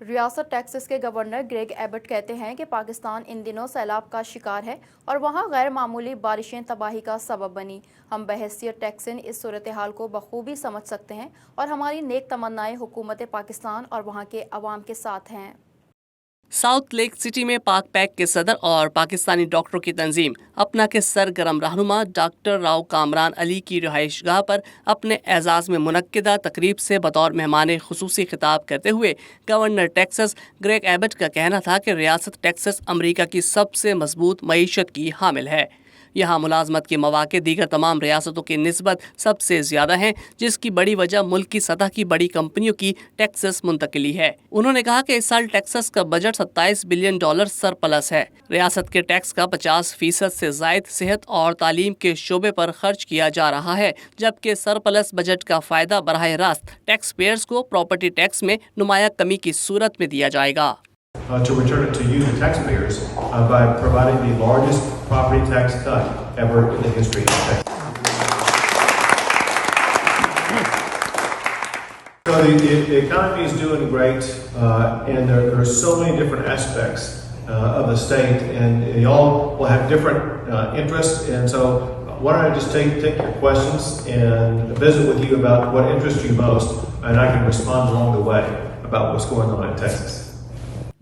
रियासत टेक्सास के governor Greg Abbott कहते हैं कि पाकिस्तान इन दिनों सैलाब का शिकार है और वहां गैर मामूली बारिशें तबाही का सबब बनी। हम बहैसियत टेक्सन इस सूरत हाल को बखूबी समझ सकते हैं और हमारी नेक तमन्नाएं हुकूमत पाकिस्तान और वहां के अवाम के साथ हैं। साउथ लेक सिटी में पाक पैक के सदर और पाकिस्तानी डॉक्टरों की तंजीम अपना के सरगर्म रहनुमा डॉक्टर राव कामरान अली की रिहाइशगाह पर अपने एजाज़ में मुनक्किदा तकरीब से बतौर मेहमान खुसूसी खिताब करते हुए गवर्नर टेक्सास ग्रेग एबट का कहना था कि रियासत टेक्सास अमरीका की सबसे मजबूत मईशत की हामिल है। यहाँ मुलाजमत के मौके दीगर तमाम रियासतों की निस्बत सबसे ज़्यादा हैं, जिसकी बड़ी वजह मुल्क की सतह की बड़ी कंपनियों की टैक्सेस मुंतकिली है। उन्होंने कहा कि इस साल टेक्सास का बजट $27 बिलियन सरप्लस है। रियासत के टैक्स का 50% से जायद सेहत और तालीम के शोबे पर खर्च किया जा रहा है, जबकि सरप्लस बजट का फ़ायदा बराह रास्त टैक्स पेयर्स को प्रॉपर्टी टैक्स में नुमाया कमी की सूरत में दिया जाएगा। To return it to you, the taxpayers, by providing the largest property tax cut ever in the history of Texas. So the economy is doing great, and there are so many different aspects of the state, and y'all will have different interests, and so why don't I just take your questions and visit with you about what interests you most, and I can respond along the way about what's going on in Texas.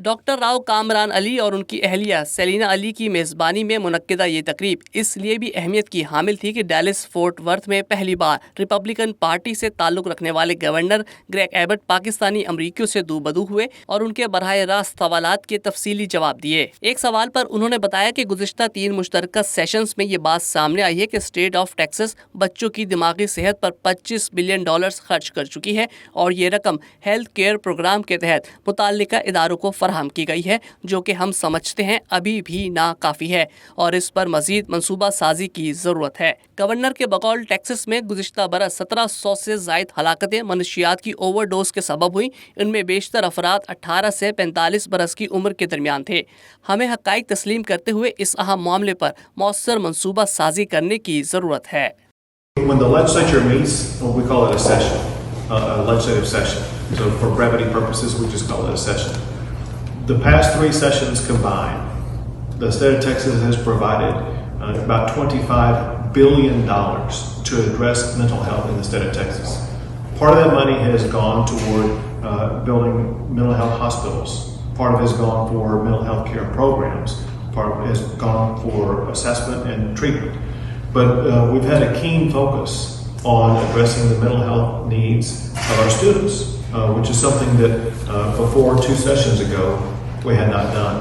Doctor Rao Kamran Ali और उनकी अहलिया Selina Ali की मेज़बानी में मुनक्किदा ये तकरीब इसलिए भी अहमियत की हामिल थी कि डैलस फोर्ट वर्थ में पहली बार रिपब्लिकन पार्टी से ताल्लुक़ रखने वाले गवर्नर ग्रेग एबट पाकिस्तानी अमरीकियों से दूबदू हुए और उनके बराह रास्त सवालात के तफसीली जवाब दिए। एक सवाल पर उन्होंने बताया कि गुज़िश्ता 3 मुश्तरका सेशंस में ये बात सामने आई है कि स्टेट ऑफ टेक्सास बच्चों की दिमागी सेहत पर $25 बिलियन खर्च कर चुकी है और ये रकम हेल्थ केयर प्रोग्राम के तहत मुताल्लिका इदारों को फराहम की गई है, जो कि हम समझते हैं अभी भी नाकाफी है और इस पर मजीद मंसूबा साजी की जरूरत है। गवर्नर के बकौल टेक्सास में गुज़िश्ता बरस 1700 से जायद हलाकतें मनशियात की ओवरडोज के सबब हुई। इनमें बेशतर अफराद 18 से 45 बरस की उम्र के दरमियान थे। हमें हक़ाइक़ तस्लीम करते हुए इस अहम मामले पर मौसर मंसूबा साजी करने की जरूरत है। When the legislature meets, we call it a session, a legislative session. So for brevity purposes, we just call it a session. The past 3 sessions combined, the state of Texas has provided about $25 billion to address mental health in the state of Texas. Part of that money has gone toward building mental health hospitals. Part of it has gone for mental health care programs. Part of it has gone for assessment and treatment. But we've had a keen focus on addressing the mental health needs of our students, which is something that before 2 sessions ago we had not done.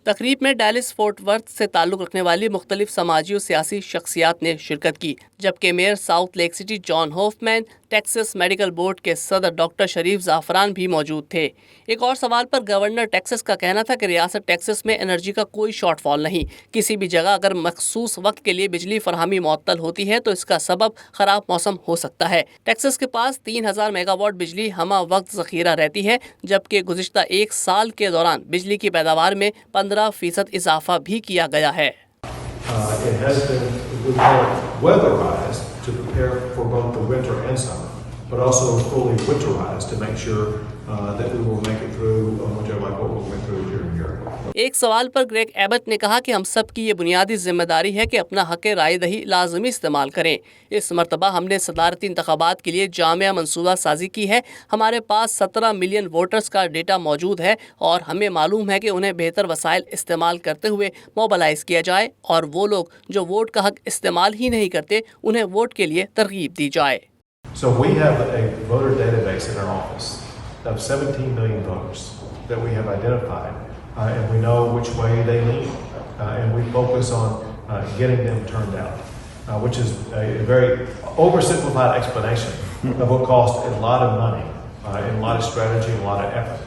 तकरीब में Dallas fort worth से ताल्लुक़ रखने वाली मुख्तलिफ समाजी और सियासी शख्सियात ने शिरकत की, जबकि mayor south lake city John Hofmann, Texas medical board के सदर डॉक्टर शरीफ ज़ाफ़रान भी मौजूद थे। एक और सवाल पर गवर्नर टेक्सास का कहना था कि रियासत टेक्सास में एनर्जी का कोई शॉर्टफॉल नहीं। किसी भी जगह अगर मखसूस वक्त के लिए बिजली फरहमी मुअत्तल होती है तो इसका सबब ख़राब मौसम हो सकता है। टेक्सास के पास 3000 मेगावाट बिजली हमा वक्त ज़ख़ीरा रहती है, जबकि गुज़िश्ता 1 साल के दौरान बिजली की पैदावार में 15% इजाफा भी किया गया है। It has been, we call it weatherized to prepare for both the winter and summer, but also fully winterized to make sure that we will make it through winter like what we went through during Europe. एक सवाल पर Greg Abbott ने कहा कि हम सब की ये बुनियादी जिम्मेदारी है कि अपना हक़ राय दही लाजमी इस्तेमाल करें। इस मरतबा हमने सदारती इंतखाबात के लिए जामिया मंसूबा साजी की है। हमारे पास 17 मिलियन वोटर्स का डेटा मौजूद है और हमें मालूम है कि उन्हें बेहतर वसाइल इस्तेमाल करते हुए मोबलाइज किया जाए और वो लोग जो वोट का हक़ इस्तेमाल ही नहीं करते उन्हें वोट के लिए तरगीब दी जाए। So we have a voter database in our office of 17 million voters that we have identified, and we know which way they lean, and we focus on getting them turned out, which is a very oversimplified explanation of what costs a lot of money, and a lot of strategy, and a lot of effort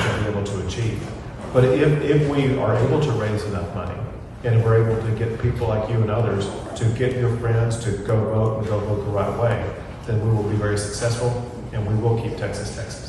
to be able to achieve. But if we are able to raise enough money, and we're able to get people like you and others to get your friends to go vote and go vote the right way, then we will be very successful, and we will keep Texas, Texas.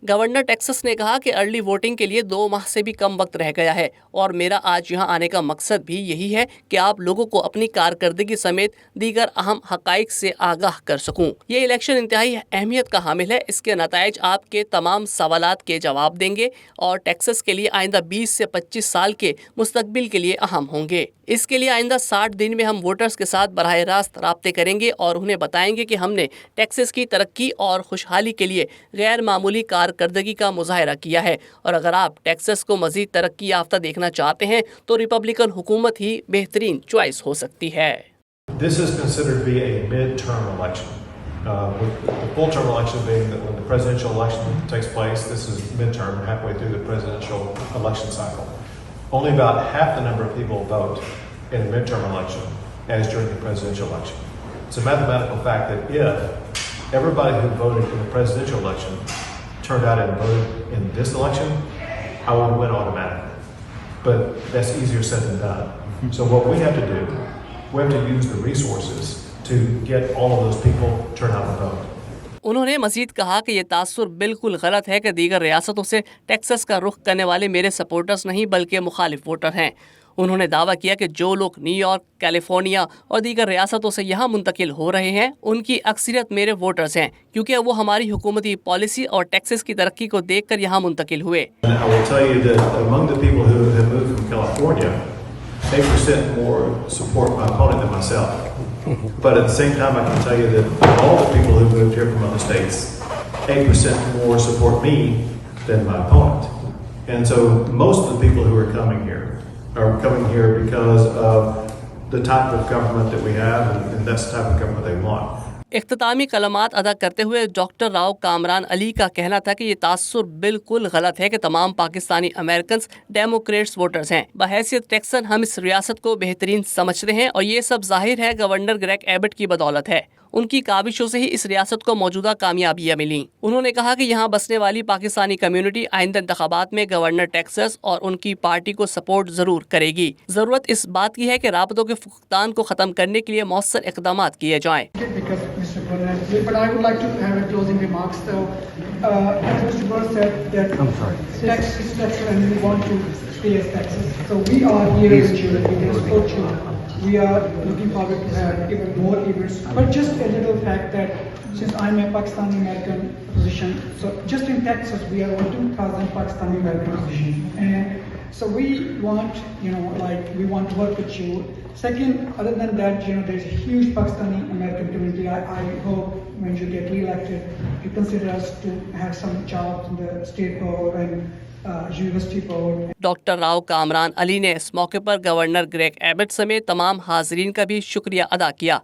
Governor Texas ने कहा कि early voting के लिए 2 माह से भी कम वक्त रह गया है और मेरा आज यहां आने का मकसद भी यही है कि आप लोगों को अपनी कारकर्दगी समेत दीगर अहम हकाइक से आगाह कर सकूं। ये इलेक्शन इंतहाई अहमियत का हामिल है। इसके नताइज आपके तमाम सवालात के जवाब देंगे और टेक्सास के लिए आइंदा 20 से 25 साल के मुस्तकबिल के लिए अहम होंगे। इसके लिए आइंदा 60 दिन में हम वोटर्स के साथ बराह रास्त राब्ते करेंगे और उन्हें बताएंगे कि हमने टेक्सास की तरक्की और खुशहाली के लिए गैर मामूली कारकर्दगी का मुजाहरा किया है और अगर आप टेक्सास को मजीद तरक्की याफ्ता देखना चाहते हैं तो रिपब्लिकन हुकूमत ही बेहतरीन चॉइस हो सकती है। This is considered to be a mid-term election. With the full-term election being that when the presidential election takes place, this is midterm, halfway through the presidential election cycle. Only about half the number of people vote in a midterm election as during the presidential election. It's a mathematical fact that if everybody who voted in the presidential election turned out and voted in this election, I would win automatically. But that's easier said than done. So what we have to do, we have to use the resources to get all of those people turn out and vote. उन्होंने मजीद कहा कि ये तासुर बिल्कुल गलत है कि दीगर रियासतों से टेक्सास का रुख करने वाले मेरे सपोर्टर्स नहीं बल्कि मुखालिफ वोटर हैं। उन्होंने दावा किया कि जो लोग न्यूयॉर्क, कैलिफोर्निया और दीगर रियासतों से यहाँ मुंतकिल हो रहे हैं उनकी अक्सरियत मेरे वोटर्स हैं क्योंकि वो हमारी हुकूमती पॉलिसी और टेक्सास की तरक्की को देखकर यहाँ मुंतकिल हुए। And I will tell you that among the people who have moved from California, 8% more support my opponent than myself. But at the same time, I can tell you that all the people who moved here from other states, 8% more support me than my opponent. And so most of the people who are coming here because of the type of government that we have, and that's the type of government they want. इख्तितामी कलमात अदा करते हुए doctor Rao Kamran Ali का कहना था कि ये तासुर बिल्कुल गलत है कि तमाम पाकिस्तानी अमेरिकन डेमोक्रेट्स वोटर्स हैं। बहैसियत टेक्सन हम इस रियासत को बेहतरीन समझते हैं और ये सब जाहिर है गवर्नर ग्रेग एबट की बदौलत है। उनकी काविशों से ही इस रियासत को मौजूदा कामयाबियां मिली। उन्होंने कहा कि यहाँ बसने वाली पाकिस्तानी कम्युनिटी आइंदा इंतखाबात में गवर्नर टेक्सास और उनकी पार्टी को सपोर्ट जरूर करेगी। जरूरत इस बात की है कि राबतों के फुकदान को खत्म करने के लिए मौसर इकदाम किए जाएं। But I would like to have a closing remarks though. As Mr. Burr said that Texas is Texas and we want to stay as Texas. So we are here with you, we can support you. We are looking forward to have even more events. But just a little fact that since I'm a Pakistani American position, so just in Texas we are over 2,000 Pakistani American positions. And so we want, we want to work with you. Second, other than that, there's a huge Pakistani American community. I hope when you get re-elected, you consider us to have some jobs in the state board and university board. Doctor Rao Kamran Ali ने इस मौके पर governor Greg Abbott समेत तमाम हाजरीन का भी शुक्रिया अदा किया।